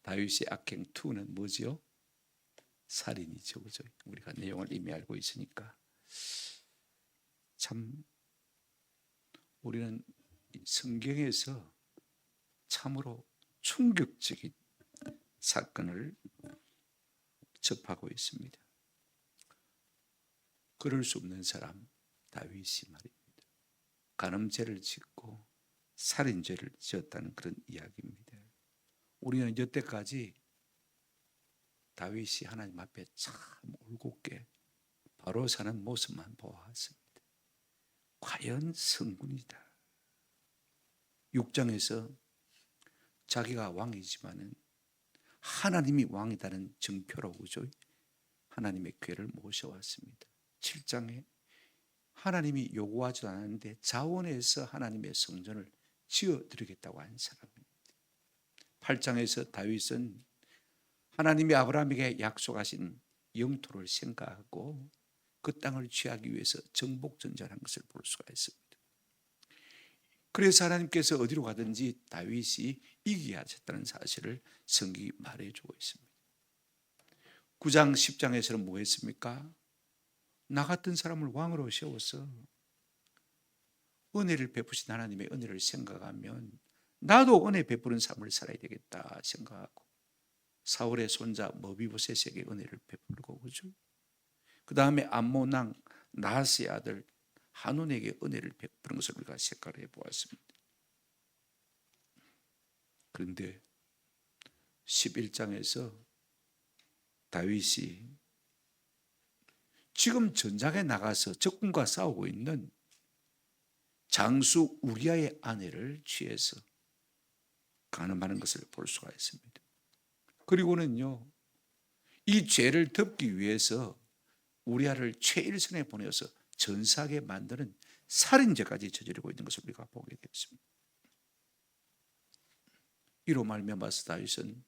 다윗의 악행 2는 뭐지요? 살인이죠. 그죠? 우리가 내용을 이미 알고 있으니까. 참 우리는 성경에서 참으로 충격적인 사건을 접하고 있습니다. 그럴 수 없는 사람 다윗이 말입니다. 간음죄를 짓고 살인죄를 지었다는 그런 이야기입니다. 우리는 여태까지 다윗이 하나님 앞에 참 올곧게 바로 사는 모습만 보았습니다. 과연 성군이다. 6장에서 자기가 왕이지만은 하나님이 왕이다는 증표로 그죠? 하나님의 궤를 모셔왔습니다. 7장에 하나님이 요구하지도 않았는데 자원해서 하나님의 성전을 지어드리겠다고 한 사람입니다. 8장에서 다윗은 하나님이 아브라함에게 약속하신 영토를 생각하고 그 땅을 취하기 위해서 정복전전한 것을 볼 수가 있습니다. 그래서 하나님께서 어디로 가든지 다윗이 이기게 하셨다는 사실을 성경이 말해주고 있습니다. 9장 10장에서는 뭐 했습니까? 나 같은 사람을 왕으로 세워서 은혜를 베푸신 하나님의 은혜를 생각하면 나도 은혜 베푸는 삶을 살아야 되겠다 생각하고 사울의 손자 머비보셋에게 은혜를 베풀고 그죠? 그 다음에 암몬 왕 나하스의 아들 한온에게 은혜를 베푸는 것을 우리가 색깔해 보았습니다. 그런데 11장에서 다윗이 지금 전장에 나가서 적군과 싸우고 있는 장수 우리아의 아내를 취해서 간음하는 것을 볼 수가 있습니다. 그리고는요, 이 죄를 덮기 위해서 우리아를 최일선에 보내서 전사하게 만드는 살인죄까지 저지르고 있는 것을 우리가 보게 되었습니다. 이로 말미암아서 다윗은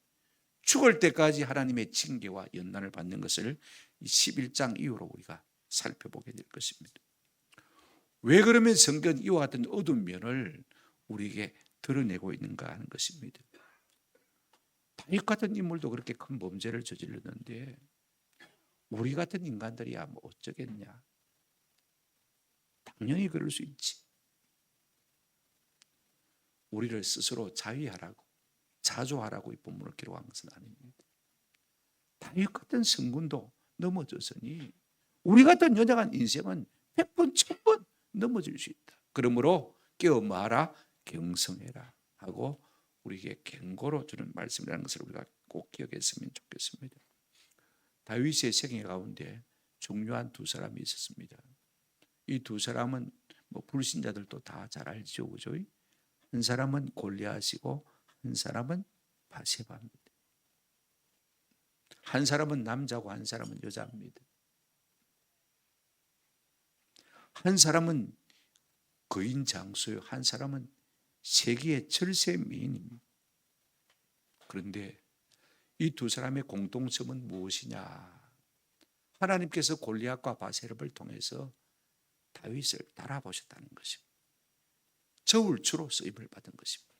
죽을 때까지 하나님의 징계와 연단을 받는 것을 11장 이후로 우리가 살펴보게 될 것입니다. 왜 그러면 성경은 이와 같은 어두운 면을 우리에게 드러내고 있는가 하는 것입니다. 다윗 같은 인물도 그렇게 큰 범죄를 저질렀는데 우리 같은 인간들이야 뭐 어쩌겠냐. 당연히 그럴 수 있지. 우리를 스스로 자위하라고 자조하라고 이 본문을 기록한 것은 아닙니다. 다윗 같은 성군도 넘어졌으니 우리 같은 연약한 인생은 100번 1000번 넘어질 수 있다. 그러므로 깨어 마라 경성해라 하고 우리에게 경고로 주는 말씀이라는 것을 우리가 꼭 기억했으면 좋겠습니다. 다윗의 생애 가운데 중요한 두 사람이 있었습니다. 이 두 사람은 뭐 불신자들도 다 잘 알죠, 그죠? 한 사람은 골리앗이고 한 사람은 바세바입니다. 한 사람은 남자고 한 사람은 여자입니다. 한 사람은 거인 장수요, 한 사람은 세기의 철새 미인입니다. 그런데 이 두 사람의 공통점은 무엇이냐? 하나님께서 골리앗과 바세바를 통해서 다윗을 달아보셨다는 것입니다. 저울추로 쓰임을 받은 것입니다.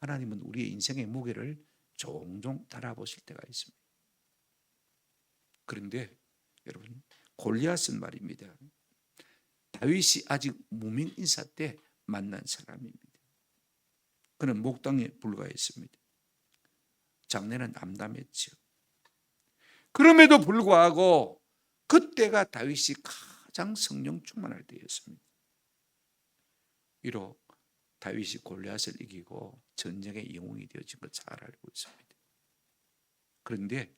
하나님은 우리의 인생의 무게를 종종 달아보실 때가 있습니다. 그런데 여러분, 골리앗은 말입니다. 다윗이 아직 무명 인사 때 만난 사람입니다. 그는 목당에 불과했습니다. 장래는 암담했죠. 그럼에도 불구하고 그때가 다윗이 가장 성령 충만할 때였습니다. 이로 다윗이 골리앗을 이기고 전쟁의 영웅이 되어진 걸 잘 알고 있습니다. 그런데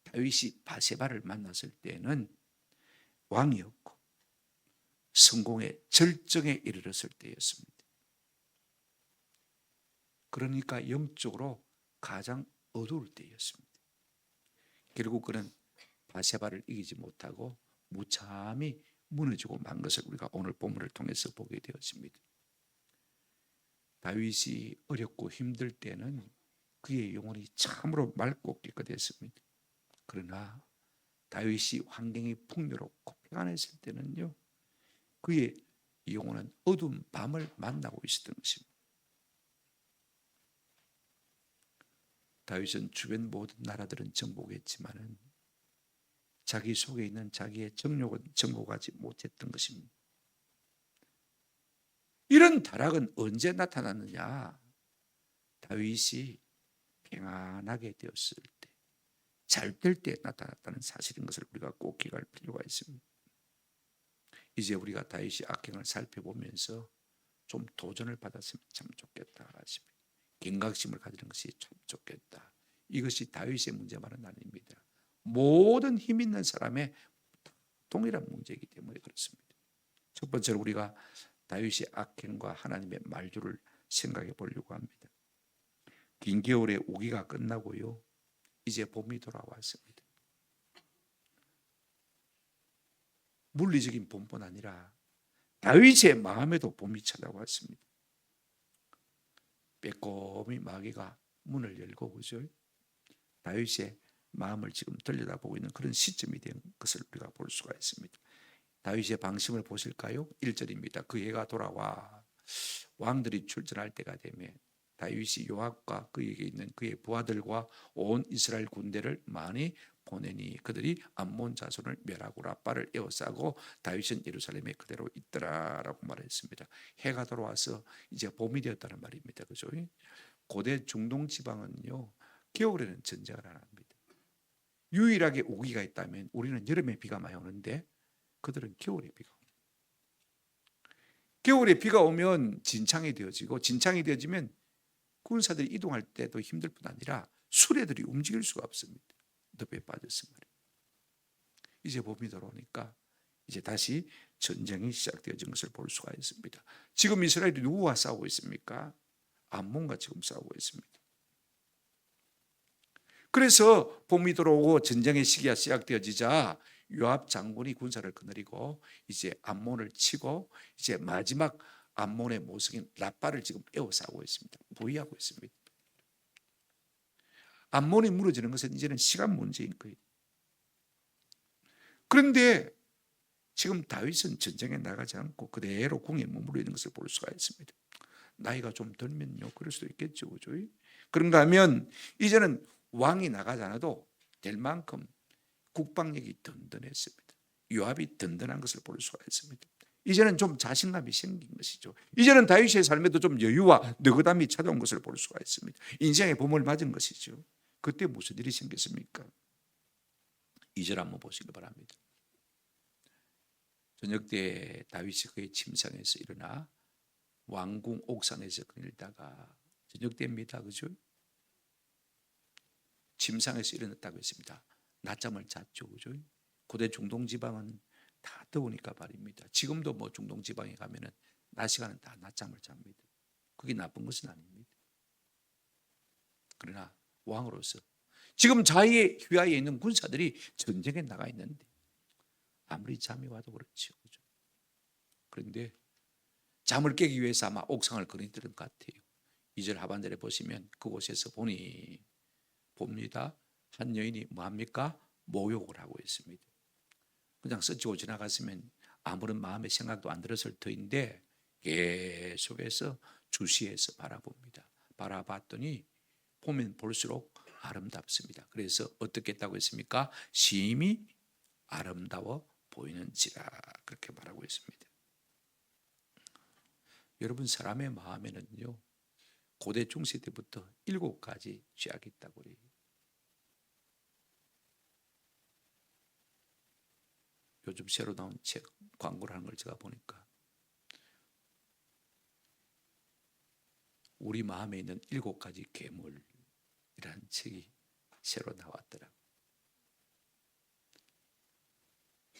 다윗이 바세바를 만났을 때는 왕이었고 성공의 절정에 이르렀을 때였습니다. 그러니까 영적으로 가장 어두울 때였습니다. 결국 그는 바세바를 이기지 못하고 무참히 무너지고 만 것을 우리가 오늘 본문을 통해서 보게 되었습니다. 다윗이 어렵고 힘들 때는 그의 영혼이 참으로 맑고 깨끗했습니다. 그러나 다윗이 환경이 풍요롭고 평안했을 때는요, 그의 영혼은 어두운 밤을 만나고 있었던 것입니다. 다윗은 주변 모든 나라들은 정복했지만은 자기 속에 있는 자기의 정욕은 정복하지 못했던 것입니다. 이런 타락은 언제 나타났느냐? 다윗이 평안하게 되었을 때, 잘 될 때 나타났다는 사실인 것을 우리가 꼭 기억할 필요가 있습니다. 이제 우리가 다윗이 악행을 살펴보면서 좀 도전을 받았으면 참 좋겠다 하십니다. 경각심을 가지는 것이 참 좋겠다. 이것이 다윗의 문제만은 아닙니다. 모든 힘 있는 사람의 동일한 문제이기 때문에 그렇습니다. 첫 번째로 우리가 다윗의 악행과 하나님의 말조를 생각해 보려고 합니다. 긴 겨울의 우기가 끝나고요, 이제 봄이 돌아왔습니다. 물리적인 봄뿐 아니라 다윗의 마음에도 봄이 찾아왔습니다. 빼꼼히 마귀가 문을 열고, 그죠? 다윗의 마음을 지금 들여다보고 있는 그런 시점이 된 것을 우리가 볼 수가 있습니다. 다윗의 방심을 보실까요? 1절입니다. 그 해가 돌아와 왕들이 출전할 때가 되면 다윗이 요압과 그에게 있는 그의 부하들과 온 이스라엘 군대를 많이 보내니 그들이 암몬 자손을 멸하고 라빠를 에워싸고 다윗은 예루살렘에 그대로 있더라라고 말했습니다. 해가 돌아와서 이제 봄이 되었다는 말입니다. 그죠? 고대 중동 지방은요, 겨울에는 전쟁을 안 합니다. 유일하게 우기가 있다면 우리는 여름에 비가 많이 오는데 그들은 겨울에 비가 옵니다. 겨울에 비가 오면 진창이 되어지고, 진창이 되어지면 군사들이 이동할 때도 힘들 뿐 아니라 수레들이 움직일 수가 없습니다. 늪에 빠졌을 말이에요. 이제 봄이 돌아오니까 이제 다시 전쟁이 시작되어진 것을 볼 수가 있습니다. 지금 이스라엘이 누구와 싸우고 있습니까? 암몬과 지금 싸우고 있습니다. 그래서 봄이 들어오고 전쟁의 시기가 시작되어지자 요압 장군이 군사를 거느리고 이제 암몬을 치고 이제 마지막 암몬의 모성인 라빠를 지금 에워싸고 있습니다. 보위하고 있습니다. 암몬이 무너지는 것은 이제는 시간 문제인 거예요. 그런데 지금 다윗은 전쟁에 나가지 않고 그대로 궁에 머무르 있는 것을 볼 수가 있습니다. 나이가 좀 들면요, 그럴 수도 있겠죠, 그죠? 그런가 하면 이제는 왕이 나가지 않아도 될 만큼 국방력이 든든했습니다. 요압이 든든한 것을 볼 수가 있습니다. 이제는 좀 자신감이 생긴 것이죠. 이제는 다윗의 삶에도 좀 여유와 느긋함이 찾아온 것을 볼 수가 있습니다. 인생의 봄을 맞은 것이죠. 그때 무슨 일이 생겼습니까? 2절 한번 보시기 바랍니다. 저녁 때 다윗이 그의 침상에서 일어나 왕궁 옥상에서 그늘다가, 저녁 때입니다, 그죠? 침상에서 일어났다고 했습니다. 낮잠을 잤죠, 그죠? 고대 중동 지방은 다 더우니까 말입니다. 지금도 뭐 중동 지방에 가면은 낮 시간은 다 낮잠을 잡니다. 그게 나쁜 것은 아닙니다. 그러나 왕으로서 지금 자기의 휘하에 있는 군사들이 전쟁에 나가 있는데 아무리 잠이 와도 그렇죠, 그죠? 그런데 잠을 깨기 위해서 아마 옥상을 거닐던 것 같아요. 2절 하반절에 보시면 그곳에서 보니 봅니다. 한 여인이 뭐합니까? 모욕을 하고 있습니다. 그냥 스치고 지나갔으면 아무런 마음의 생각도 안 들었을 터인데 계속해서 주시해서 바라봅니다. 바라봤더니 보면 볼수록 아름답습니다. 그래서 어떻게 했다고 했습니까? 심히 아름다워 보이는지라, 그렇게 말하고 있습니다. 여러분, 사람의 마음에는요, 고대 중세 때부터 7가지 죄악이 있다고 그래요. 요즘 새로 나온 책 광고를 하는 걸 제가 보니까 우리 마음에 있는 7가지 괴물이라는 책이 새로 나왔더라고요.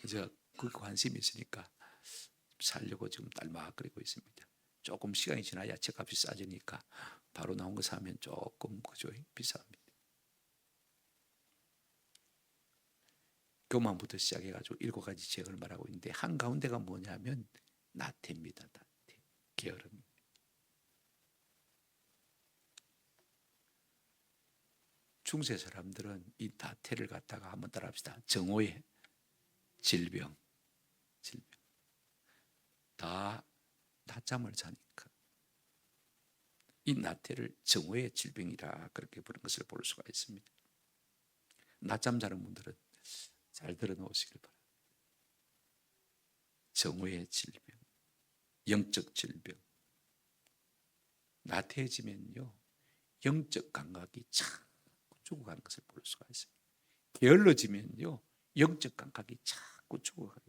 제가 그 관심이 있으니까 살려고 지금 딸막거리고 있습니다. 조금 시간이 지나야 책값이 싸지니까 바로 나온 거 사면 조금 그죠, 비쌉니다. 교만부터 시작해가지고 7가지 죄악을 말하고 있는데 한가운데가 뭐냐면 나태입니다. 나태, 게으름. 중세 사람들은 이 나태를 갖다가 한번 따라합시다. 정오의 질병. 다 낮잠을 자니까. 이 나태를 정오의 질병이라 그렇게 부른 것을 볼 수가 있습니다. 낮잠 자는 분들은 잘 들어놓으시길 바랍니다. 정오의 질병, 영적 질병. 나태해지면요, 영적 감각이 자꾸 죽어가는 것을 볼 수가 있습니다. 게을러지면요, 영적 감각이 자꾸 죽어가요.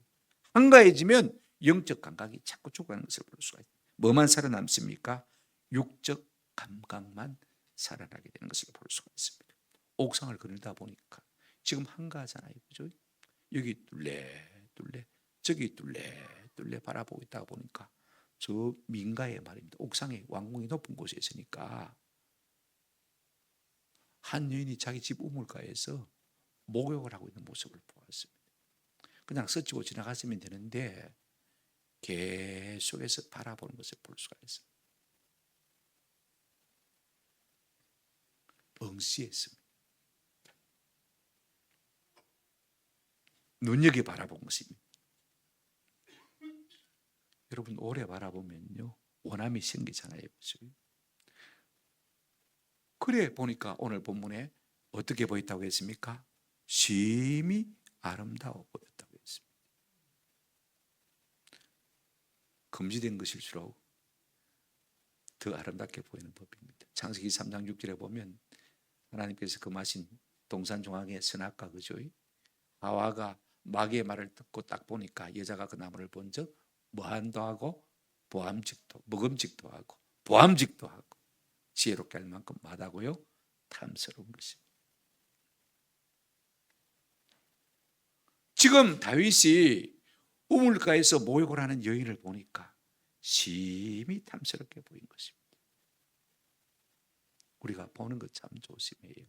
한가해지면 영적 감각이 자꾸 죽어가는 것을 볼 수가 있습니다. 뭐만 살아남습니까? 육적 감각만 살아나게 되는 것을 볼 수가 있습니다. 옥상을 거닐다 보니까 지금 한가하잖아요, 그죠? 여기 뚫레 저기 뚫레 바라보고 있다가 보니까 저 민가에 말입니다. 옥상에 왕궁이 높은 곳에 있으니까 한 여인이 자기 집 우물가에서 목욕을 하고 있는 모습을 보았습니다. 그냥 스치고 지나갔으면 되는데 계속해서 바라보는 것을 볼 수가 있습니다. 응시했습니다. 눈여겨 바라본 것입니다. 여러분 오래 바라보면요, 원함이 생기잖아요. 그래 보니까 오늘 본문에 어떻게 보였다고 했습니까? 심히 아름다워 보였다고 했습니다. 금지된 것일수록 더 아름답게 보이는 법입니다. 창세기 3장 6절에 보면 하나님께서 금하신 동산종학의 선악과 그죠? 하와가 마귀의 말을 듣고 딱 보니까 여자가 그 나무를 본 적 뭐한도 하고 보암직도 먹음직도 하고 보암직도 하고 지혜롭게 할 만큼 마다고요 탐스러운 것입니다. 지금 다윗이 우물가에서 모욕을 하는 여인을 보니까 심히 탐스럽게 보인 것입니다. 우리가 보는 것 참 조심해요.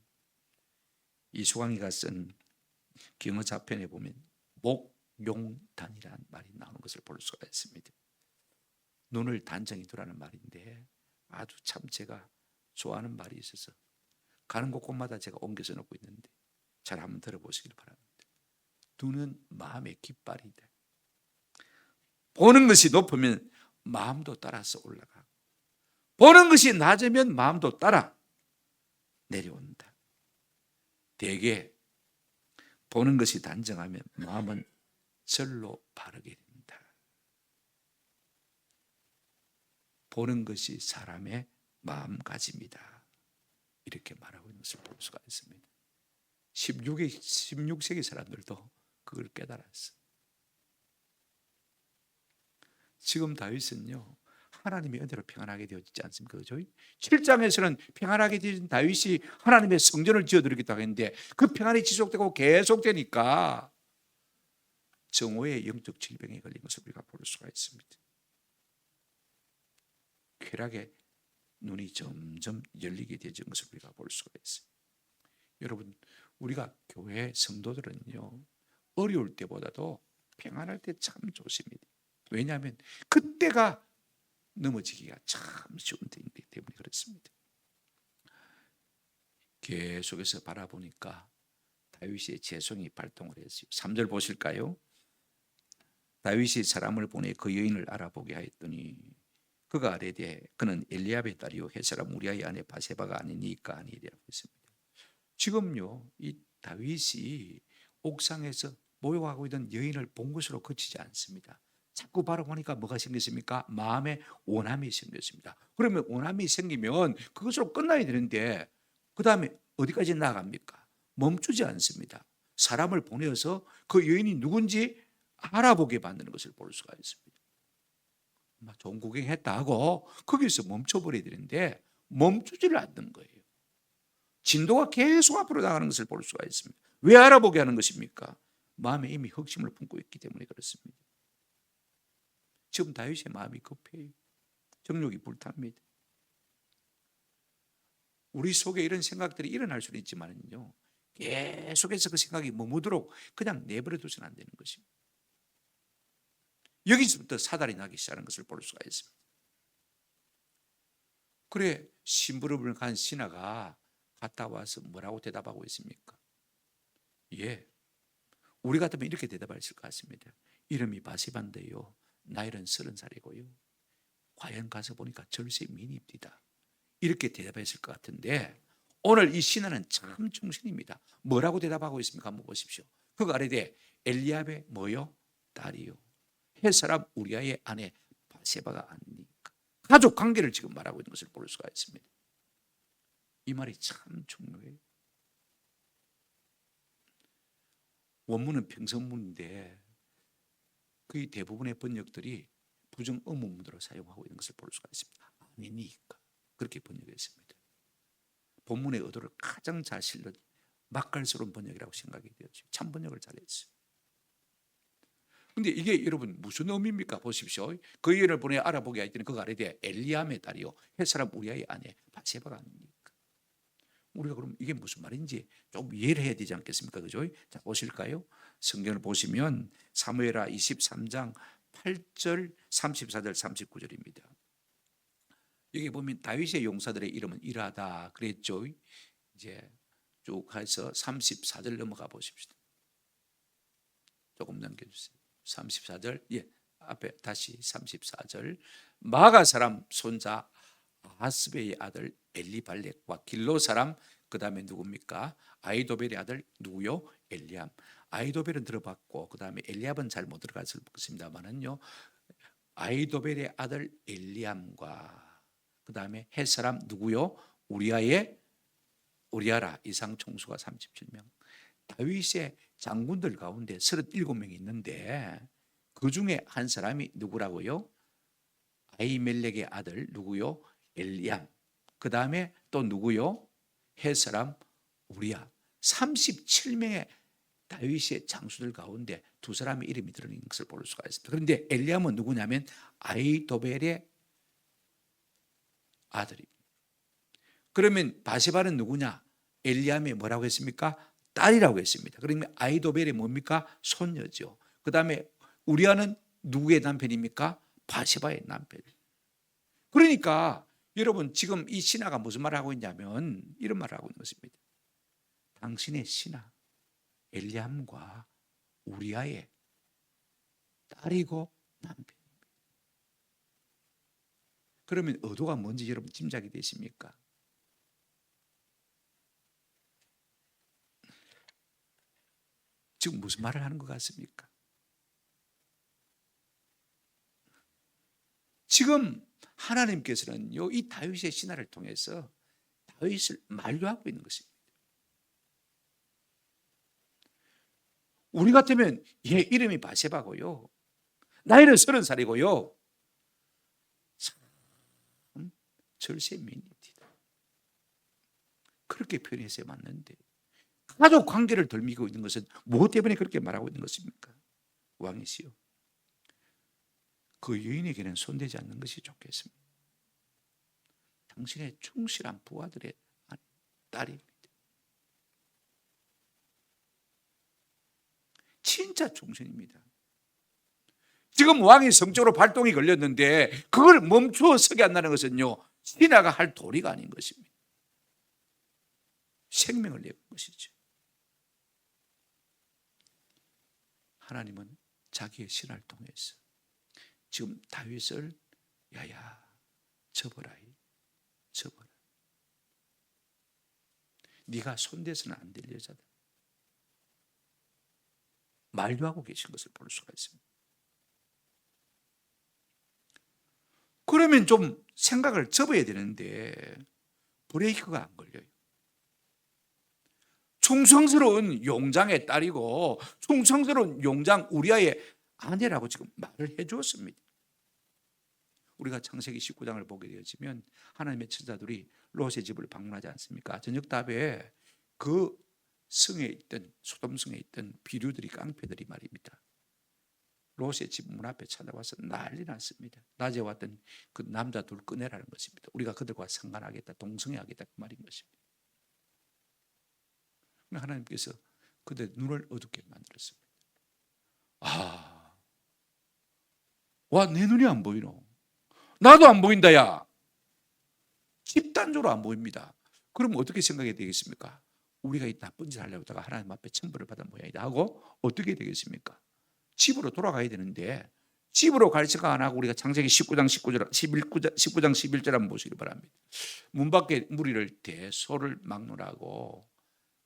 이수광이가 쓴 경어자편에 보면 목용단이라는 말이 나오는 것을 볼 수가 있습니다. 눈을 단정히 두라는 말인데 아주 참 제가 좋아하는 말이 있어서 가는 곳곳마다 제가 옮겨서 놓고 있는데 잘 한번 들어보시길 바랍니다. 눈은 마음의 깃발이다. 보는 것이 높으면 마음도 따라서 올라가고 보는 것이 낮으면 마음도 따라 내려온다. 대개 보는 것이 단정하면 마음은 절로 바르게 된다. 보는 것이 사람의 마음가짐이다. 이렇게 말하고 있는 것을 볼 수가 있습니다. 16세기 사람들도 그걸 깨달았어요. 지금 다윗은요, 하나님의 은혜로 평안하게 되어지지 않습니까? 그죠? 7장에서는 평안하게 되어진 다윗이 하나님의 성전을 지어드리겠다고 했는데 그 평안이 지속되고 계속되니까 정오의 영적 질병에 걸린 것을 우리가 볼 수가 있습니다. 쾌락의 눈이 점점 열리게 되어진 것을 우리가 볼 수가 있어요. 여러분, 우리가 교회 성도들은요, 어려울 때보다도 평안할 때 참 좋습니다. 왜냐하면 그때가 넘어지기가 참 쉬운 때이기 때문에 그렇습니다. 계속해서 바라보니까 다윗의 재성이 발동을 했어요. 3절 보실까요? 다윗이 사람을 보내 그 여인을 알아보게 하였더니 그가 아뢰되 그는 엘리압의 딸이요 햇사람 우리아의 아내 바세바가 아니니까 아니리라고 했습니다. 지금요, 이 다윗이 옥상에서 모욕하고 있던 여인을 본 것으로 그치지 않습니다. 자꾸 바라보니까 뭐가 생겼습니까? 마음에 원함이 생겼습니다. 그러면 원함이 생기면 그것으로 끝나야 되는데 그 다음에 어디까지 나갑니까? 멈추지 않습니다. 사람을 보내서 그 여인이 누군지 알아보게 만드는 것을 볼 수가 있습니다. 좋은 구경했다 하고 거기서 멈춰버려야 되는데 멈추지를 않는 거예요. 진도가 계속 앞으로 나가는 것을 볼 수가 있습니다. 왜 알아보게 하는 것입니까? 마음에 이미 흑심을 품고 있기 때문에 그렇습니다. 지금 다윗의 마음이 급해요. 정욕이 불탑니다. 우리 속에 이런 생각들이 일어날 수는 있지만요, 계속해서 그 생각이 머무도록 그냥 내버려 두서는 안 되는 것입니다. 여기서부터 사달이 나기 시작하는 것을 볼 수가 있습니다. 그래 심부름을 간 신하가 갔다 와서 뭐라고 대답하고 있습니까? 예, 우리 같으면 이렇게 대답했을 것 같습니다. 이름이 바세바인데요, 나이는 30살이고요 과연 가서 보니까 절세 미인입니다. 이렇게 대답했을 것 같은데 오늘 이 신하는 참 충신입니다. 뭐라고 대답하고 있습니까? 한번 보십시오. 그가 아래되 엘리압의 뭐요? 딸이요. 햇사람 우리아의 아내 바세바가 아니니까. 가족 관계를 지금 말하고 있는 것을 볼 수가 있습니다. 이 말이 참 중요해요. 원문은 평성문인데 거의 대부분의 번역들이 부정 의문문으로 사용하고 있는 것을 볼 수가 있습니다. 아니니까 그렇게 번역했습니다. 본문의 의도를 가장 잘 실는 맛깔스러운 번역이라고 생각이 되었죠. 참 번역을 잘했어요. 근데 이게 여러분 무슨 의미입니까? 보십시오. 그 예를 보내 알아보게 할 때는 그 아래에 엘리암의 딸이요 햇사람 우리아의 아내 바세바가 아닙니까? 우리가 그럼 이게 무슨 말인지 좀 이해를 해야 되지 않겠습니까? 그죠? 자, 보실까요? 성경을 보시면 사무엘하 23장 8절 34절 39절입니다. 여기 보면 다윗의 용사들의 이름은 일하다 그랬죠. 이제 쭉 해서 34절 넘어가 보십시다. 조금 넘겨주세요. 34절, 예, 앞에 다시 34절. 마가 사람 손자 아하스베의 아들 엘리발렉과 길로 사람 그 다음에 누굽니까? 아이도벨의 아들 누구요? 엘리암. 아이도벨은 들어봤고 그 다음에 엘리압은 잘 못 들어갔을 것입니다만은요. 아이도벨의 아들 엘리암과 그 다음에 헷 사람 누구요? 우리아라 이상 총수가 37명. 다윗의 장군들 가운데 37명이 있는데 그 중에 한 사람이 누구라고요? 아히멜렉의 아들 누구요? 엘리암. 그 다음에 또 누구요? 헷 사람 우리아. 37명의 다윗의 장수들 가운데 두 사람의 이름이 들어있는 것을 볼 수가 있습니다. 그런데 엘리암은 누구냐면 아히도벨의 아들입니다. 그러면 바세바는 누구냐? 엘리암이 뭐라고 했습니까? 딸이라고 했습니다. 그러면 아히도벨이 뭡니까? 손녀죠. 그 다음에 우리아는 누구의 남편입니까? 바세바의 남편. 그러니까 여러분 지금 이 신하가 무슨 말을 하고 있냐면 이런 말을 하고 있는 것입니다. 당신의 신하 엘리암과 우리아의 딸이고 남편입니다. 그러면 의도가 뭔지 여러분 짐작이 되십니까? 지금 무슨 말을 하는 것 같습니까? 지금 하나님께서는요, 이 다윗의 신하를 통해서 다윗을 만류하고 있는 것입니다. 우리 같으면 얘 이름이 바세바고요, 나이는 30살이고요, 참 절세미니티다 그렇게 표현해서 맞는데 가족 관계를 덜미고 있는 것은 무엇 때문에 그렇게 말하고 있는 것입니까? 왕이시여, 그 여인에게는 손대지 않는 것이 좋겠습니다. 당신의 충실한 부하들의 딸입니다. 진짜 충신입니다. 지금 왕이 성적으로 발동이 걸렸는데 그걸 멈추어 서게 한다는 것은요, 신하가 할 도리가 아닌 것입니다. 생명을 내는 것이죠. 하나님은 자기의 신하를 통해서 지금 다윗을 야야 접어라, 접어라. 네가 손대서는 안 될 여자다 만류하고 계신 것을 볼 수가 있습니다. 그러면 좀 생각을 접어야 되는데 브레이크가 안 걸려요. 충성스러운 용장의 딸이고 충성스러운 용장 우리아의 아내라고 지금 말을 해주었습니다. 우리가 창세기 19장을 보게 되어지면 하나님의 천사들이 롯의 집을 방문하지 않습니까? 저녁답에 그 성에 있던 소돔성에 있던 비류들이 깡패들이 말입니다, 롯의 집 문 앞에 찾아와서 난리 났습니다. 낮에 왔던 그 남자 둘 꺼내라는 것입니다. 우리가 그들과 상관하겠다, 동성애하겠다 그 말인 것입니다. 하나님께서 그들 눈을 어둡게 만들었습니다. 와, 내 눈이 안 보이노? 나도 안 보인다, 야. 집단적으로 안 보입니다. 그럼 어떻게 생각이 되겠습니까? 우리가 이 나쁜 짓 하려고 하다가 하나님 앞에 천벌을 받은 모양이다 하고 어떻게 되겠습니까? 집으로 돌아가야 되는데 집으로 갈 생각 안 하고 우리가 창세기 19장 11절 한번 보시기 바랍니다. 문 밖에 무리를 대소를 막론하고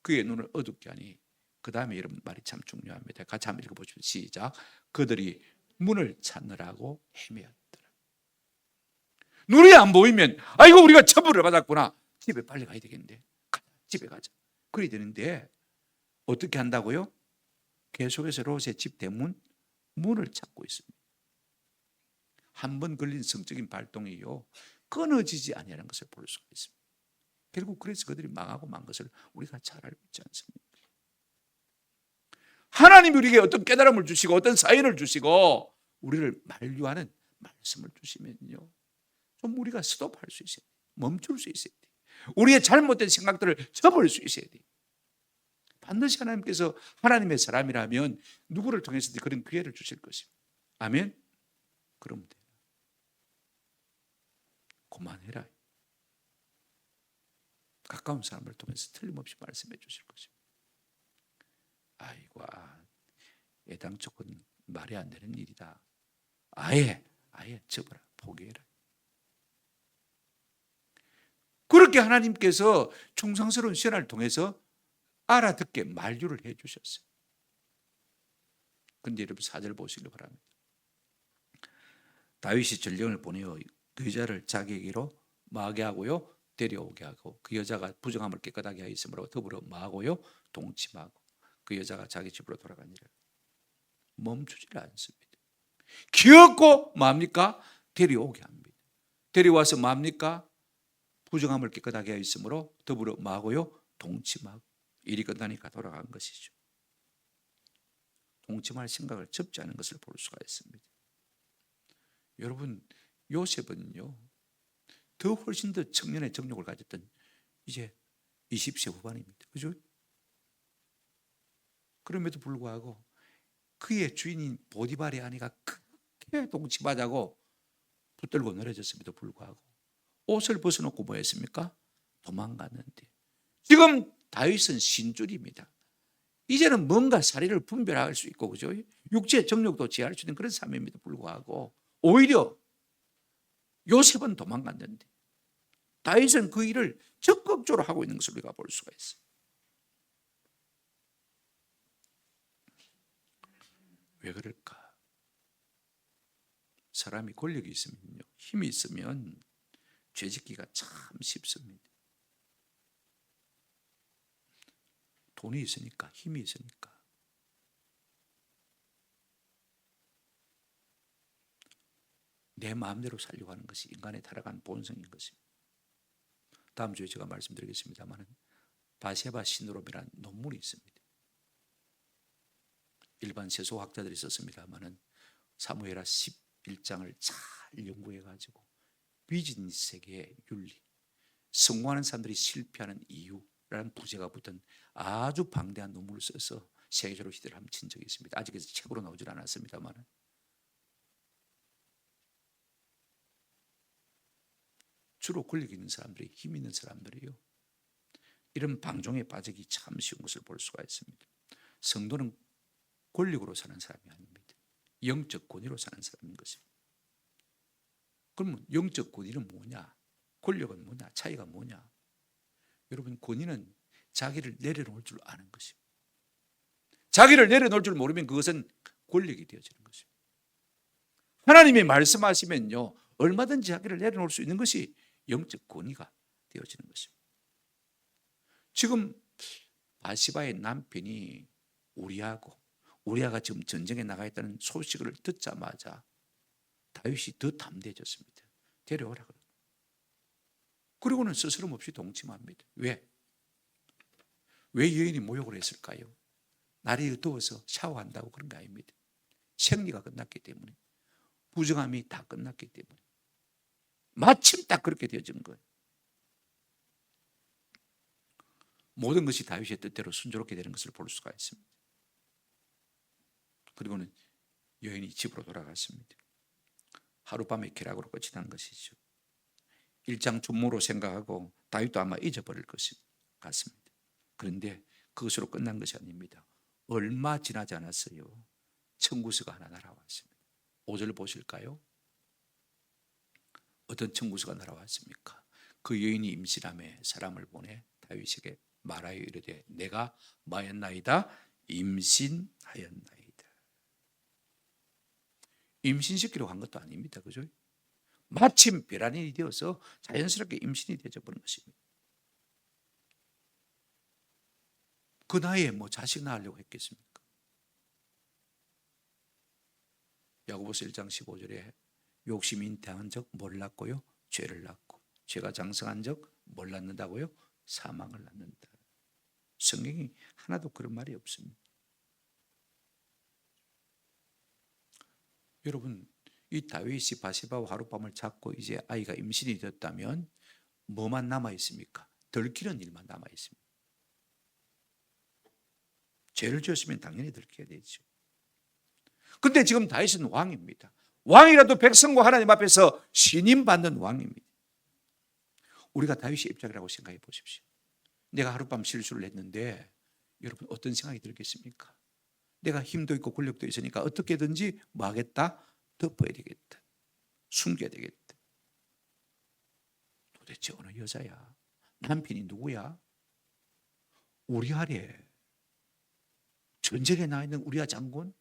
그의 눈을 어둡게 하니, 그 다음에 이런 말이 참 중요합니다. 같이 한번 읽어보십시오. 시작. 그들이 문을 찾느라고 헤매었더라. 눈이 안 보이면 아이고 우리가 처벌을 받았구나, 집에 빨리 가야 되겠는데, 집에 가자, 그래야 되는데 어떻게 한다고요? 계속해서 롯의 집 대문 문을 찾고 있습니다. 한 번 걸린 성적인 발동이요 끊어지지 아니하는 것을 볼 수가 있습니다. 결국 그래서 그들이 망하고 만 것을 우리가 잘 알고 있지 않습니까? 하나님이 우리에게 어떤 깨달음을 주시고 어떤 사인을 주시고 우리를 만류하는 말씀을 주시면요, 좀 우리가 스톱할 수 있어야 돼요. 멈출 수 있어야 돼요. 우리의 잘못된 생각들을 접을 수 있어야 돼요. 반드시 하나님께서 하나님의 사람이라면 누구를 통해서든 그런 기회를 주실 것입니다. 아멘? 그러면 돼요. 그만해라. 가까운 사람을 통해서 틀림없이 말씀해 주실 것입니다. 아이고, 애당초 그건 말이 안 되는 일이다. 아예 접어라, 포기해라. 그렇게 하나님께서 충성스러운 시간을 통해서 알아듣게 만류를 해 주셨어요. 그런데 여러분 4절 보시기 바랍니다. 다윗이 전령을 보내어 그 여자를 자기에게로 마게 하고요 데려오게 하고, 그 여자가 부정함을 깨끗하게 하였으므로 더불어 마고요 동침하고, 그 여자가 자기 집으로 돌아가니라. 멈추질 않습니다. 기었고 뭡니까? 데려오게 합니다. 데려와서 뭡니까? 부정함을 깨끗하게 하였으므로 더불어 마고요 동침하고. 일이 끝나니까 돌아간 것이죠. 동침할 생각을 접지 않은 것을 볼 수가 있습니다. 여러분, 요셉은요 더 훨씬 더 청년의 정욕을 가졌던 이제 20세 후반입니다. 그죠? 그럼에도 불구하고 그의 주인인 보디발의 아내가 크게 동침하자고 붙들고 늘어졌음에도 불구하고 옷을 벗어놓고 뭐 했습니까? 도망갔는데, 지금 다윗은 신줄입니다. 이제는 뭔가 사리를 분별할 수 있고, 그죠? 육체의 정욕도 제할 수 있는 그런 삶임에도 불구하고 오히려 요셉은 도망갔는데 다윗은 그 일을 적극적으로 하고 있는 것을 우리가 볼 수가 있어요. 왜 그럴까? 사람이 권력이 있으면요, 힘이 있으면 죄짓기가 참 쉽습니다. 돈이 있으니까, 힘이 있으니까. 내 마음대로 살려고 하는 것이 인간의 타락한 본성인 것입니다. 다음 주에 제가 말씀드리겠습니다만 바세바 신드롬이라는 논문이 있습니다. 일반 세속학자들이 썼습니다만 사무엘하 11장을 잘 연구해가지고 비즈니스 세계의 윤리, 성공하는 사람들이 실패하는 이유라는 부제가 붙은 아주 방대한 논문을 써서 세계적으로 시대를 한번 친 적이 있습니다. 아직 책으로 나오질 않았습니다만 주로 권력 있는 사람들이, 힘 있는 사람들이요, 이런 방종에 빠지기 참 쉬운 것을 볼 수가 있습니다. 성도는 권력으로 사는 사람이 아닙니다. 영적 권위로 사는 사람인 것입니다. 그러면 영적 권위는 뭐냐? 권력은 뭐냐? 차이가 뭐냐? 여러분, 권위는 자기를 내려놓을 줄 아는 것입니다. 자기를 내려놓을 줄 모르면 그것은 권력이 되어지는 것입니다. 하나님이 말씀하시면요, 얼마든지 자기를 내려놓을 수 있는 것이 영적 권위가 되어지는 것입니다. 지금 바시바의 남편이 우리아가 지금 전쟁에 나가 있다는 소식을 듣자마자 다윗이 더 담대해졌습니다. 데려오라 그러고. 그리고는 스스럼 없이 동침합니다. 왜 여인이 모욕을 했을까요? 날이 더워서 샤워한다고 그런 거 아닙니다. 생리가 끝났기 때문에, 부정함이 다 끝났기 때문에 마침 딱 그렇게 되어지는 거예요. 모든 것이 다윗의 뜻대로 순조롭게 되는 것을 볼 수가 있습니다. 그리고는 여인이 집으로 돌아갔습니다. 하룻밤의 쾌락으로 끝이 난 것이죠. 일장 준모로 생각하고 다윗도 아마 잊어버릴 것 같습니다. 그런데 그것으로 끝난 것이 아닙니다. 얼마 지나지 않았어요. 청구서가 하나 날아왔습니다. 5절 보실까요? 어떤 청구서가 날아왔습니까? 그 여인이 임신함에 사람을 보내 다윗에게 말하여 이르되 내가 뭐하였나이다? 임신하였나이다. 임신시키려고 한 것도 아닙니다. 그죠? 마침 벼란이 되어서 자연스럽게 임신이 되어버린 것입니다. 그 나이에 뭐 자식 낳으려고 했겠습니까? 야고보서 1장 15절에 욕심이 잉태한 적 뭘 낳고요? 죄를 낳고, 죄가 장성한 적 뭘 낳는다고요? 사망을 낳는다. 성경이 하나도 그런 말이 없습니다. 여러분, 이 다윗이 바세바와 하룻밤을 잤고 이제 아이가 임신이 되었다면 뭐만 남아 있습니까? 들키는 일만 남아 있습니다. 죄를 지었으면 당연히 들켜야 되죠. 근데 지금 다윗은 왕입니다. 왕이라도 백성과 하나님 앞에서 신임받는 왕입니다. 우리가 다윗의 입장이라고 생각해 보십시오. 내가 하룻밤 실수를 했는데 여러분 어떤 생각이 들겠습니까? 내가 힘도 있고 권력도 있으니까 어떻게든지 뭐 하겠다? 덮어야 되겠다. 숨겨야 되겠다. 도대체 어느 여자야? 남편이 누구야? 우리 아래 전쟁에 나 있는 우리아 장군?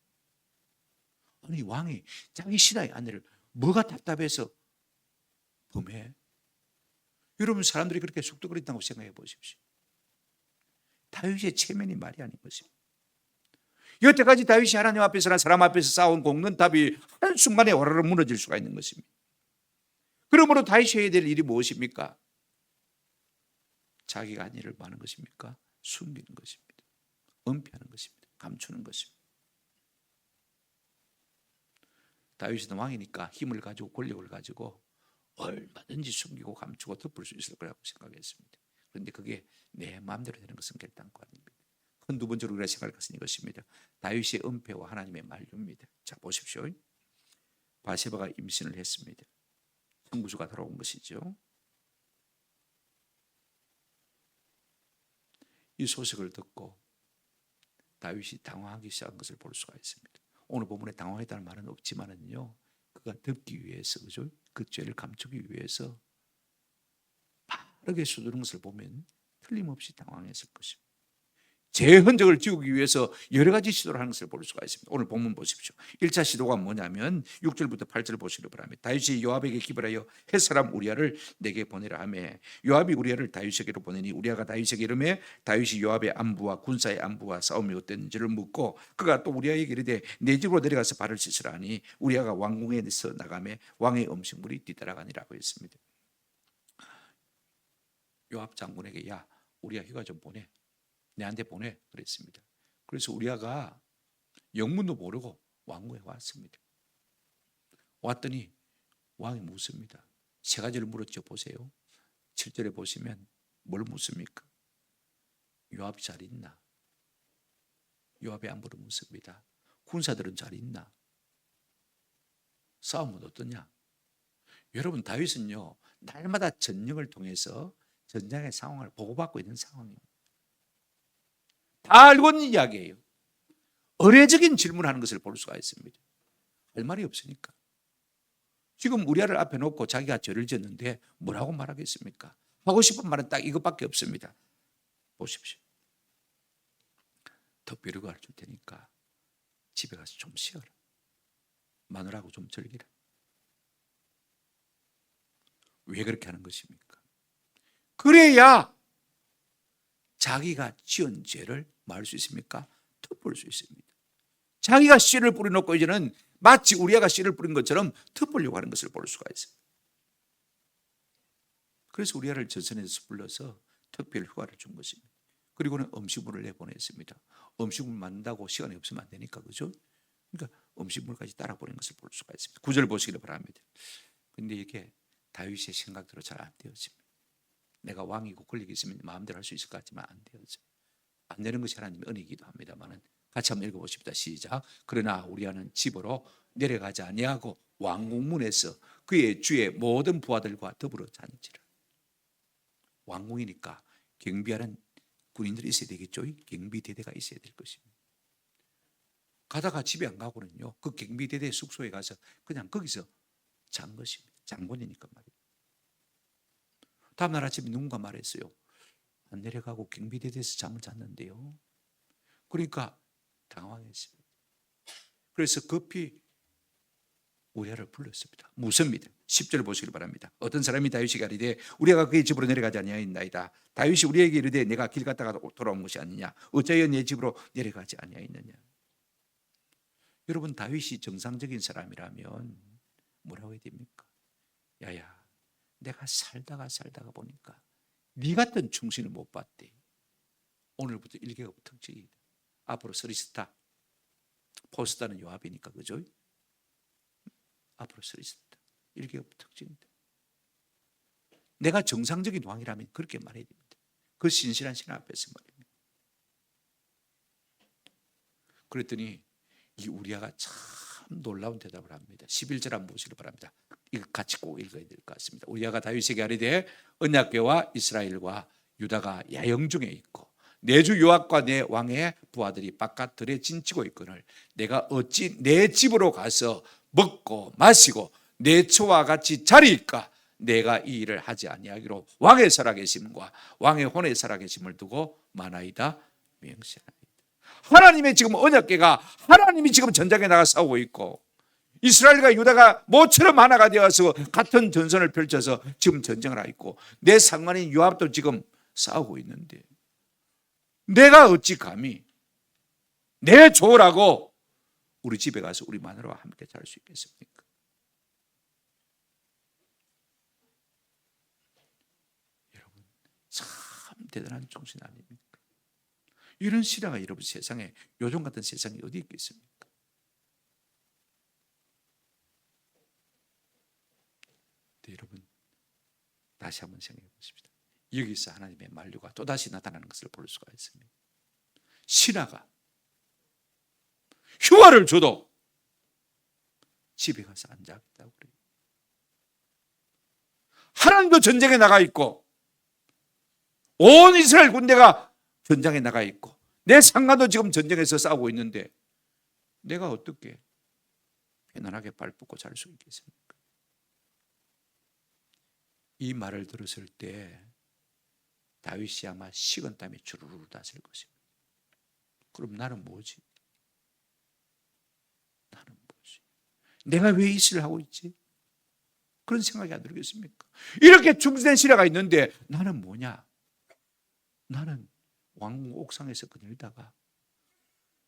아니 왕이 자기 신하의 아내를 뭐가 답답해서 범해? 여러분 사람들이 그렇게 속도거린다고 생각해 보십시오. 다윗의 체면이 말이 아닌 것입니다. 여태까지 다윗이 하나님 앞에서나 사람 앞에서 쌓은 공론탑이 한순간에 와르르 무너질 수가 있는 것입니다. 그러므로 다윗이 해야 될 일이 무엇입니까? 자기가 한 일을 하는 것입니까? 숨기는 것입니다. 은폐하는 것입니다. 감추는 것입니다. 다윗은 왕이니까 힘을 가지고 권력을 가지고 얼마든지 숨기고 감추고 덮을 수 있을 거라고 생각했습니다. 그런데 그게 내 마음대로 되는 것은 결단코 아닙니다. 두 번째로 우리가 생각할 것은 이것입니다. 다윗의 은폐와 하나님의 만류입니다. 자 보십시오. 바세바가 임신을 했습니다. 청구서가 들어온 것이죠. 이 소식을 듣고 다윗이 당황하기 시작한 것을 볼 수가 있습니다. 오늘 본문에 당황했다는 말은 없지만은요, 그가 덮기 위해서, 그죠? 그 죄를 감추기 위해서 빠르게 수두른 것을 보면 틀림없이 당황했을 것입니다. 제 흔적을 지우기 위해서 여러 가지 시도를 하는 것을 볼 수가 있습니다. 오늘 본문 보십시오. 1차 시도가 뭐냐면 6절부터 8절을 보시기 바랍니다. 다윗이 요압에게 기별하여 헷 사람 우리아를 내게 보내라 하며 요압이 우리아를 다윗에게로 보내니 우리아가 다윗에게 이르매 다윗이 요압의 안부와 군사의 안부와 싸움이 어땠는지를 묻고 그가 또 우리아에게 이르되 내 집으로 내려가서 발을 씻으라 하니 우리아가 왕궁에서 나가매 왕의 음식물이 뒤따라가니라고 했습니다. 요압 장군에게 야 우리아 휴가 좀 보내. 내한테 보내 그랬습니다. 그래서 우리아가 영문도 모르고 왕궁에 왔습니다. 왔더니 왕이 묻습니다. 세 가지를 물었죠. 보세요. 7절에 보시면 뭘 묻습니까? 요압이 잘 있나? 요압의 안부를 묻습니다. 군사들은 잘 있나? 싸움은 어떠냐? 여러분 다윗은요 날마다 전령을 통해서 전장의 상황을 보고받고 있는 상황입니다. 다 알고 있는 이야기예요. 의례적인 질문하는 것을 볼 수가 있습니다. 할 말이 없으니까. 지금 우리아를 앞에 놓고 자기가 죄를 지었는데 뭐라고 말하겠습니까? 하고 싶은 말은 딱 이것밖에 없습니다. 보십시오. 덮비를 가르칠 테니까 집에 가서 좀 쉬어라. 마누라하고 좀 즐기라. 왜 그렇게 하는 것입니까? 그래야 자기가 지은 죄를 말할 수 있습니까? 덮을 수 있습니다. 자기가 씨를 뿌려놓고 이제는 마치 우리아가 씨를 뿌린 것처럼 덮으려고 하는 것을 볼 수가 있어요. 그래서 우리아를 전선에서 불러서 특별 휴가를 준 것입니다. 그리고는 음식물을 내보냈습니다. 음식물 만든다고 시간이 없으면 안 되니까 그죠? 그러니까 음식물까지 따라 보낸 것을 볼 수가 있습니다. 9절 보시기를 바랍니다. 그런데 이게 다윗의 생각대로 잘 안 되어집니다. 내가 왕이고 권력이 있으면 마음대로 할 수 있을 것 같지만 안 되어져. 안 되는 것이 하나님의 은혜이기도 합니다만은 같이 한번 읽어보십시다. 시작. 그러나 우리아는 집으로 내려가지 아니하고 왕궁문에서 그의 주의 모든 부하들과 더불어 잔지라. 왕궁이니까 경비하는 군인들이 있어야 되겠죠. 경비대대가 있어야 될 것입니다. 가다가 집에 안 가고는요, 그 경비대대 숙소에 가서 그냥 거기서 잔 것입니다. 장군이니까 말이에요. 다음날 아침에 누군가 말했어요. 안 내려가고 경비대대에서 잠을 잤는데요. 그러니까 당황했습니다. 그래서 급히 우리아를 불렀습니다. 묻습니다. 10절 보시길 바랍니다. 어떤 사람이 다윗에게 이르되 우리가 그의 집으로 내려가지 아니하였나이다. 다윗이 우리에게 이르되 내가 길 갔다가 돌아온 것이 아니냐. 어찌하여 내 집으로 내려가지 아니하였느냐. 여러분, 다윗이 정상적인 사람이라면 뭐라고 해야 됩니까? 야야, 내가 살다가 보니까 네 같은 충신을 못 봤대. 오늘부터 일개업 특징이다. 앞으로 서리스타, 포스타는 요압이니까, 그죠? 앞으로 서리스타, 일개업 특징이다. 내가 정상적인 왕이라면 그렇게 말해야 됩니다. 그 신실한 신하 앞에서 말입니다. 그랬더니 이 우리아가 참 놀라운 대답을 합니다. 11절 한번 보시길 바랍니다. 이거 같이 꼭 읽어야 될 것 같습니다. 우리아가 다윗에게 아뢰되 언약궤와 이스라엘과 유다가 야영 중에 있고 내 주 요압과 내 왕의 부하들이 바깥 들에 진치고 있거늘 내가 어찌 내 집으로 가서 먹고 마시고 내 처와 같이 자리일까? 내가 이 일을 하지 아니하기로 왕의 살아계심과 왕의 혼의 살아계심을 두고 마나이다 명시하나이다. 하나님의 지금 언약궤가 하나님이 지금 전장에 나가 싸우고 있고 이스라엘과 유다가 모처럼 하나가 되어서 같은 전선을 펼쳐서 지금 전쟁을 하고 있고 내 상관인 요압도 지금 싸우고 있는데 내가 어찌 감히 내 조라고 우리 집에 가서 우리 마누라와 함께 잘 수 있겠습니까? 여러분, 참 대단한 정신 아닙니까? 이런 신하가 여러분 세상에, 요즘 같은 세상에 어디 있겠습니까? 네, 여러분 다시 한번 생각해 보십시다. 여기서 하나님의 만류가 또다시 나타나는 것을 볼 수가 있습니다. 신하가 휴가를 줘도 집에 가서 앉아있다고 그래요. 하나님도 전쟁에 나가 있고 온 이스라엘 군대가 전장에 나가 있고 내 상관도 지금 전쟁에서 싸우고 있는데 내가 어떻게 편안하게 발 뻗고 잘 수 있겠습니까? 이 말을 들었을 때 다윗이 아마 식은땀이 주르르 났을 것입니다. 그럼 나는 뭐지? 나는 뭐지? 내가 왜 이 일을 하고 있지? 그런 생각이 안 들겠습니까? 이렇게 준비된 신하가 있는데 나는 뭐냐? 나는 왕궁 옥상에서 거닐다가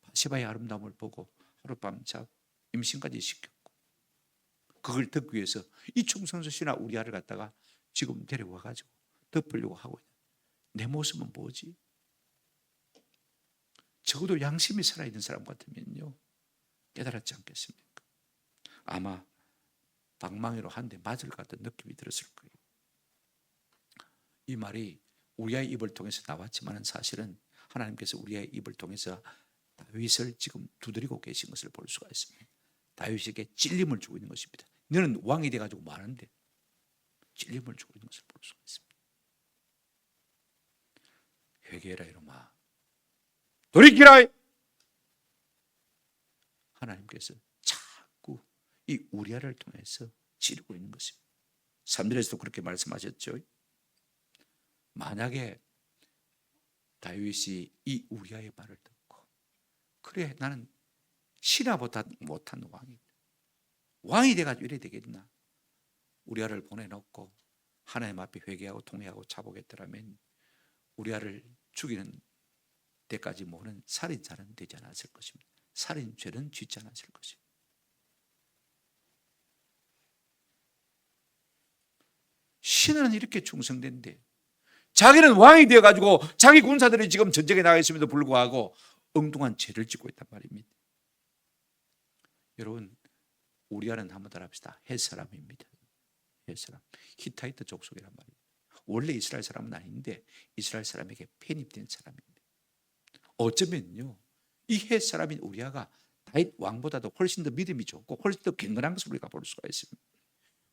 바세바의 아름다움을 보고 하룻밤 자고 임신까지 시켰고 그걸 듣기 위해서 이 충성스 신하 우리아를 갖다가 지금 데려와 가지고 덮으려고 하고 있는 내 모습은 뭐지? 적어도 양심이 살아있는 사람 같으면요 깨달았지 않겠습니까? 아마 방망이로 한 대 맞을 것 같은 느낌이 들었을 거예요. 이 말이 우리의 입을 통해서 나왔지만 사실은 하나님께서 우리의 입을 통해서 다윗을 지금 두드리고 계신 것을 볼 수가 있습니다. 다윗에게 찔림을 주고 있는 것입니다. 너는 왕이 돼가지고 많은데 찔림을 주고 있는 것을 볼 수가 있습니다. 회개해라 이놈아, 돌이키라. 하나님께서 자꾸 이 우리아를 통해서 찌르고 있는 것입니다. 3절에서도 그렇게 말씀하셨죠. 만약에 다윗이 이 우리아의 말을 듣고 그래 나는 신하보다 못한 왕이 돼가지고 이래 되겠나, 우리아를 보내놓고 하나님 앞에 회개하고 통회하고 자복했더라면 우리아를 죽이는 때까지 모는 살인자는 되지 않았을 것입니다. 살인죄는 짓지 않았을 것입니다. 신하는 이렇게 충성된데 자기는 왕이 되어가지고 자기 군사들이 지금 전쟁에 나가 있음에도 불구하고 엉뚱한 죄를 짓고 있단 말입니다. 여러분, 우리아는 한번 따라합시다. 헷사람입니다. 헷사람. 히타이트 족속이란 말이에요. 원래 이스라엘 사람은 아닌데 이스라엘 사람에게 편입된 사람입니다. 어쩌면요 이 헷사람인 우리아가 다윗 왕보다도 훨씬 더 믿음이 좋고 훨씬 더 경건한 것을 우리가 볼 수가 있습니다.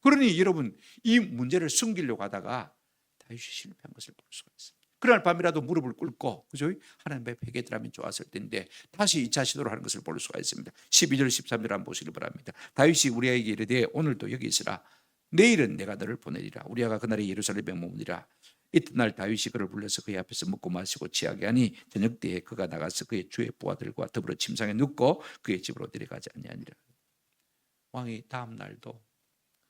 그러니 여러분 이 문제를 숨기려고 하다가 다윗이 실패한 것을 볼 수가 있습니다. 그날 밤이라도 무릎을 꿇고, 그죠? 하나님 앞에 회개하면 좋았을 텐데 다시 2차 시도를 하는 것을 볼 수가 있습니다. 12절 13절 한번 보시기 바랍니다. 다윗이 우리아에게 이르되 오늘도 여기 있으라. 내일은 내가 너를 보내리라. 우리아가 그날에 예루살렘에 머무니라. 이튿날 다윗이 그를 불러서 그의 앞에서 먹고 마시고 취하게 하니 저녁 때에 그가 나가서 그의 주의 부하들과 더불어 침상에 눕고 그의 집으로 내려가지 아니하니라. 왕이 다음 날도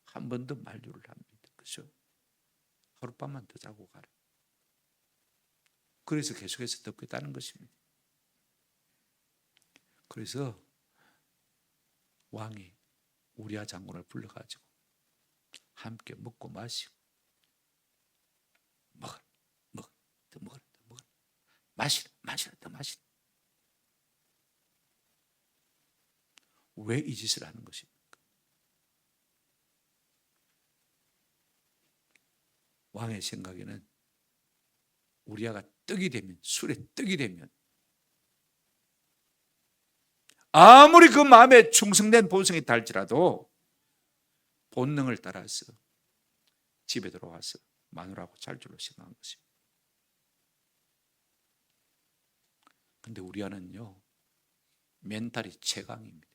한 번 더 만류를 합니다. 그죠? 하룻밤만 더 자고 가라. 그래서 계속해서 덮겠다는 것입니다. 그래서 왕이 우리아 장군을 불러가지고 함께 먹고 마시고 먹어라, 먹어라, 더 먹어라, 더 먹어라, 마시라, 마시라, 더 마시라. 왜 이 짓을 하는 것입니까? 왕의 생각에는 우리아가 떡이 되면, 술에 떡이 되면 아무리 그 마음에 충성된 본성이 달지라도 본능을 따라서 집에 들어와서 마누라하고 잘 줄로 생각한 것입니다. 근데 우리아는요, 멘탈이 최강입니다.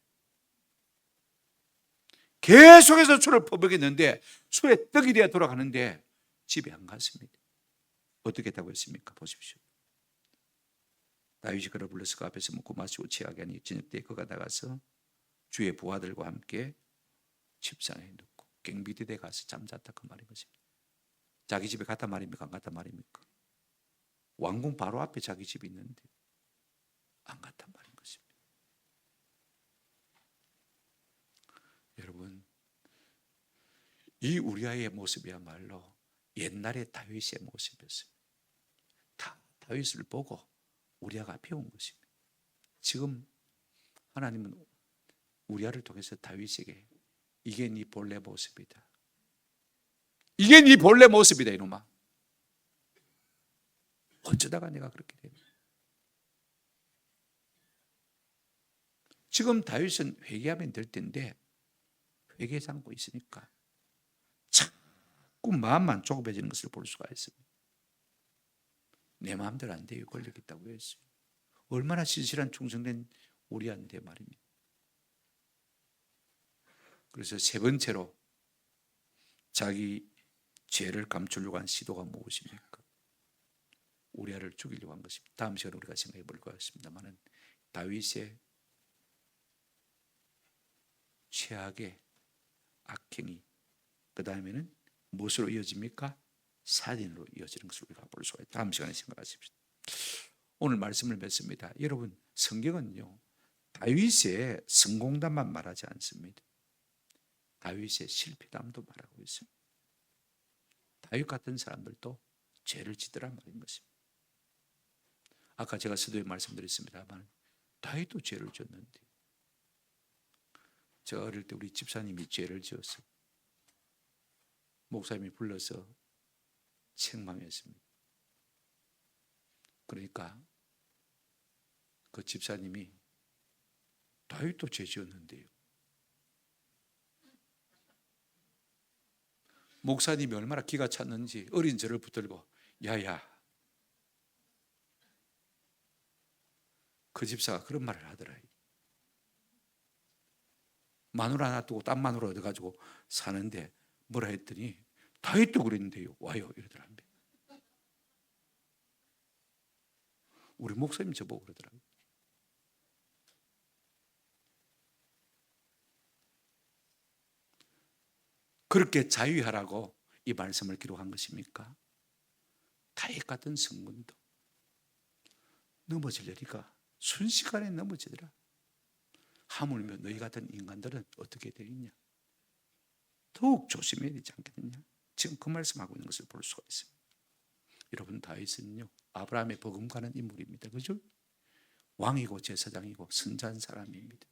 계속해서 술을 퍼먹였는데 술에 떡이 되어 돌아가는데 집에 안 갔습니다. 어떻게 했다고 했습니까? 보십시오. 다윗이 그를 불러서 그 앞에서 먹고 마시고 취하게 하니 저녁 때 그가 나가서 주의 부하들과 함께 침상에 눕고 갱비대에 가서 잠잤다, 그 말인 것입니다. 자기 집에 갔단 말입니까? 안 갔단 말입니까? 왕궁 바로 앞에 자기 집이 있는데 안 갔단 말인 것입니다. 여러분, 이 우리아의 모습이야말로 옛날의 다윗의 모습이었습니다. 다 다윗을 보고 우리아가 배운 것입니다. 지금 하나님은 우리아를 통해서 다윗에게 이게 네 본래 모습이다, 이게 네 본래 모습이다, 이놈아. 어쩌다가 내가 그렇게 되냐. 지금 다윗은 회개하면 될 텐데 회개하지 않고 있으니까 자꾸 마음만 조급해지는 것을 볼 수가 있습니다. 내 마음대로 안 돼요. 걸리겠다고 했어요. 얼마나 신실한 충성된 우리한테 말입니다. 그래서 세 번째로 자기 죄를 감추려고 한 시도가 무엇입니까? 우리아를 죽이려고 한 것입니다. 다음 시간에 우리가 생각해 볼 것 같습니다만 다윗의 최악의 악행이 그 다음에는 무엇으로 이어집니까? 살인으로 이어지는 것을 우리가 볼 수가 있다. 다음 시간에 생각하십시오. 오늘 말씀을 맺습니다. 여러분, 성경은요, 다윗의 성공담만 말하지 않습니다. 다윗의 실패담도 말하고 있습니다. 다윗 같은 사람들도 죄를 지더란 말인 것입니다. 아까 제가 서두에 말씀드렸습니다만 다윗도 죄를 지었는데, 제가 어릴 때 우리 집사님이 죄를 지었어요. 목사님이 불러서 책망했습니다. 그러니까 그 집사님이 다윗도 죄 지었는데요, 목사님이 얼마나 기가 찼는지 어린 저를 붙들고 야야, 그 집사가 그런 말을 하더라. 마누라 하나 두고 딴 마누라 얻어가지고 사는데 뭐라 했더니 다윗도 그랬는데요, 와요 이러더랍니다. 우리 목사님 저보고 그러더라고요. 그렇게 자유하라고 이 말씀을 기록한 것입니까? 다윗 같은 성군도 넘어질 일이가 순식간에 넘어지더라. 하물며 너희 같은 인간들은 어떻게 되겠냐? 더욱 조심해야 되지 않겠느냐? 지금 그 말씀하고 있는 것을 볼 수가 있습니다. 여러분, 다윗은요, 아브라함의 버금가는 인물입니다. 그죠? 왕이고 제사장이고 선자한 사람입니다.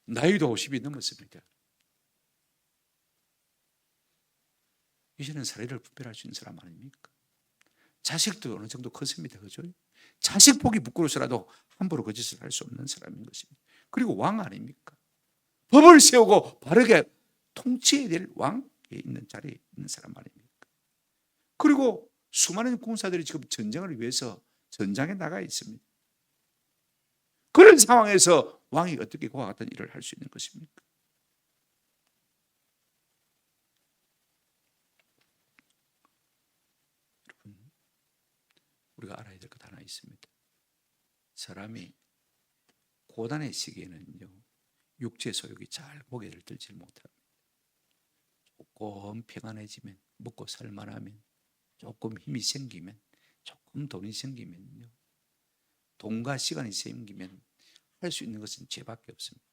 나이도 50이 넘었습니다. 이제는 사례를 분별할 수 있는 사람 아닙니까? 자식도 어느 정도 컸습니다. 그죠? 자식 보기 부끄러워서라도 함부로 그 짓을 할 수 없는 사람인 것입니다. 그리고 왕 아닙니까? 법을 세우고 바르게 통치해야 될 왕에 있는 자리에 있는 사람 아닙니까? 그리고 수많은 군사들이 지금 전쟁을 위해서 전장에 나가 있습니다. 그런 상황에서 왕이 어떻게 그와 같은 일을 할 수 있는 것입니까? 여러분, 우리가 알아야 될 것 하나 있습니다. 사람이 고난의 시기에는요, 육체 소욕이 잘 고개를 들지 못합니다. 조금 평안해지면, 먹고 살만하면, 조금 힘이 생기면, 조금 돈이 생기면요, 돈과 시간이 생기면 할 수 있는 것은 죄밖에 없습니다.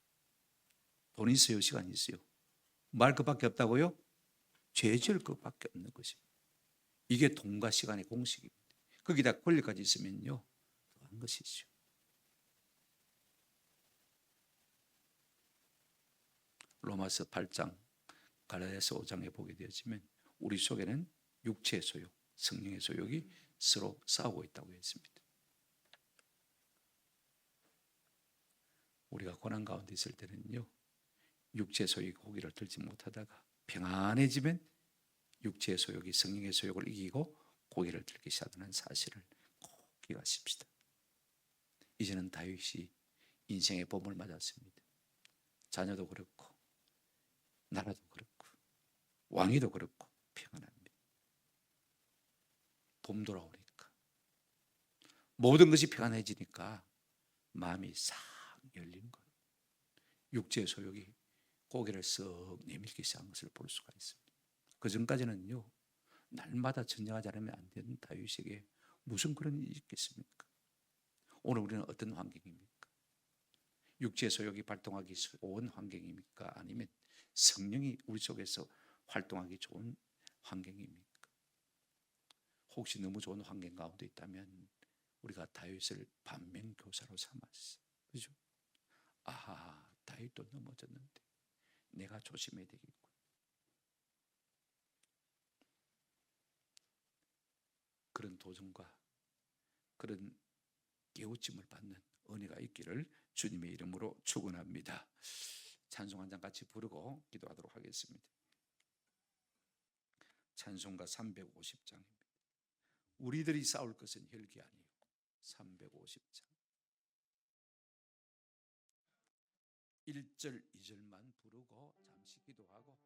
돈 있어요, 시간 있어요. 말 것밖에 없다고요? 죄 지을 것밖에 없는 것입니다. 이게 돈과 시간의 공식입니다. 거기다 권리까지 있으면요, 더한 것이죠. 로마서 8장, 갈라디아서 5장에 보게 되어지면 우리 속에는 육체의 소욕, 성령의 소욕이 서로 싸우고 있다고 했습니다. 우리가 고난 가운데 있을 때는요, 육체의 소욕이 고기를 들지 못하다가 평안해지면 육체의 소욕이 성령의 소욕을 이기고 고기를 들기 시작하는 사실을 꼭 기억하십시다. 이제는 다윗이 인생의 봄을 맞았습니다. 자녀도 그렇고 나라도 그렇고 왕위도 그렇고 평안합니다. 봄 돌아오니까 모든 것이 평안해지니까 마음이 싹 열린 거예요. 육체의 소욕이 고개를 썩 내밀기 시작한 것을 볼 수가 있습니다. 그 전까지는요, 날마다 전쟁하지 않으면 안 되는 다윗에게 무슨 그런 일이 있겠습니까? 오늘 우리는 어떤 환경입니까? 육체의 소욕이 발동하기 좋은 환경입니까? 아니면 성령이 우리 속에서 활동하기 좋은 환경입니까? 혹시 너무 좋은 환경 가운데 있다면 우리가 다윗을 반면교사로 삼았어요. 그죠? 아, 다윗도 넘어졌는데 내가 조심해야 되겠군. 그런 도전과 그런 깨우침을 받는 은혜가 있기를 주님의 이름으로 축원합니다. 찬송 한 장 같이 부르고 기도하도록 하겠습니다. 찬송가 350장입니다. 우리들이 싸울 것은 혈기 아니요 350장 1절 2절만 부르고 잠시 기도하고